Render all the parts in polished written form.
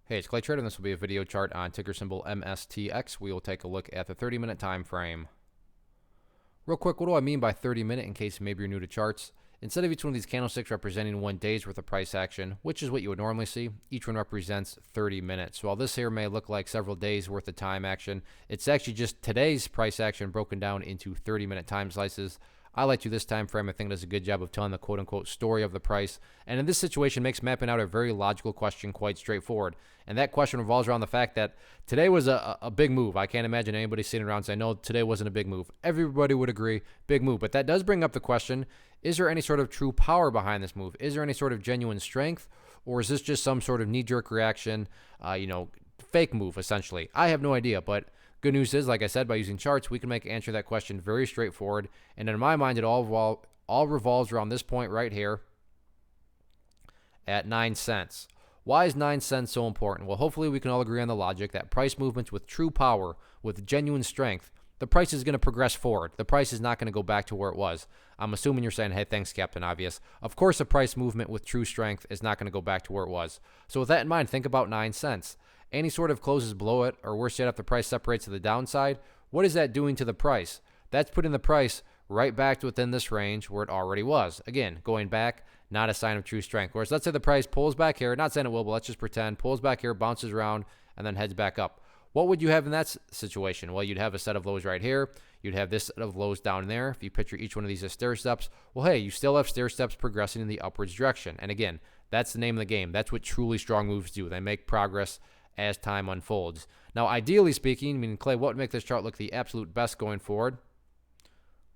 Hey, it's Clay Trader, and this will be a video chart on ticker symbol MSTX. We will take a look at the 30-minute time frame. Real quick, what do I mean by 30-minute in case maybe you're new to charts? Instead of each one of these candlesticks representing 1 day's worth of price action, which is what you would normally see, each one represents 30 minutes. So while this here may look like several days worth of time action, it's actually just today's price action broken down into 30-minute time slices. I like to this time frame. I think it does a good job of telling the quote-unquote story of the price, and in this situation makes mapping out a very logical question quite straightforward. And that question revolves around the fact that today was a big move. I can't imagine anybody sitting around saying, no, today wasn't a big move. Everybody would agree, big move. But that does bring up the question, is there any sort of true power behind this move? Is there any sort of genuine strength? Or is this just some sort of knee-jerk reaction, fake move, essentially? I have no idea, but good news is, like I said, by using charts, we can answer that question very straightforward. And in my mind, it all revolves around this point right here at 9 cents. Why is 9 cents so important? Well, hopefully we can all agree on the logic that price movements with true power, with genuine strength, the price is going to progress forward. The price is not going to go back to where it was. I'm assuming you're saying, hey, thanks, Captain Obvious. Of course, a price movement with true strength is not going to go back to where it was. So with that in mind, think about 9 cents. Any sort of closes below it, or worse yet, if the price separates to the downside, what is that doing to the price? That's putting the price right back to within this range where it already was. Again, going back, not a sign of true strength. Whereas let's say the price pulls back here, not saying it will, but let's just pretend, pulls back here, bounces around, and then heads back up. What would you have in that situation? Well, you'd have a set of lows right here. You'd have this set of lows down there. If you picture each one of these as stair steps, well, hey, you still have stair steps progressing in the upwards direction. And again, that's the name of the game. That's what truly strong moves do. They make progress as time unfolds. Now, ideally speaking, I mean, Clay, what would make this chart look the absolute best going forward?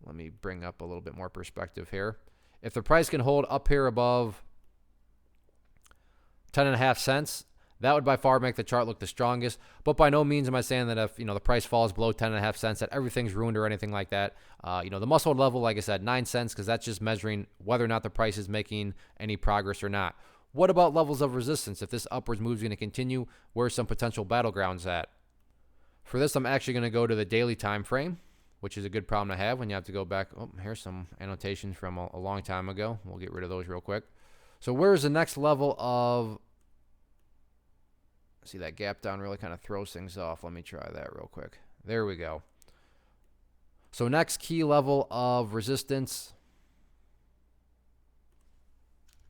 Let me bring up a little bit more perspective here. If the price can hold up here above 10.5 cents, that would by far make the chart look the strongest. But by no means am I saying that if the price falls below 10.5 cents that everything's ruined or anything like that. The must-hold level, like I said, 9 cents, because that's just measuring whether or not the price is making any progress or not. What about levels of resistance? If this upwards move is going to continue, where's some potential battlegrounds at? For this, I'm actually going to go to the daily time frame, which is a good problem to have when you have to go back. Oh, here's some annotations from a long time ago. We'll get rid of those real quick. So where's the next level of... See, that gap down really kind of throws things off. Let me try that real quick. There we go. So next key level of resistance.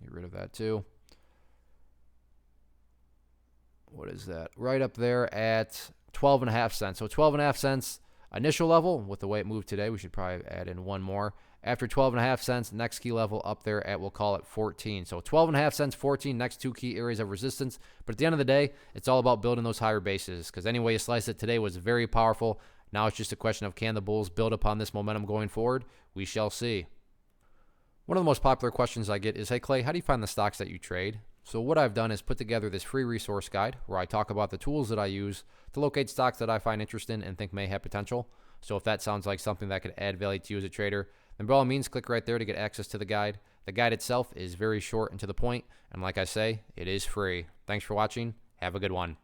Get rid of that too. What is that? Right up there at 12.5 cents. So 12.5 cents initial level. With the way it moved today, we should probably add in one more. After 12.5 cents, next key level up there at, we'll call it 14. So 12.5 cents, 14, next two key areas of resistance. But at the end of the day, it's all about building those higher bases, because any way you slice it, today was very powerful. Now it's just a question of, can the bulls build upon this momentum going forward? We shall see. One of the most popular questions I get is, hey, Clay, how do you find the stocks that you trade? So what I've done is put together this free resource guide where I talk about the tools that I use to locate stocks that I find interesting and think may have potential. So if that sounds like something that could add value to you as a trader, then by all means, click right there to get access to the guide. The guide itself is very short and to the point, and like I say, it is free. Thanks for watching. Have a good one.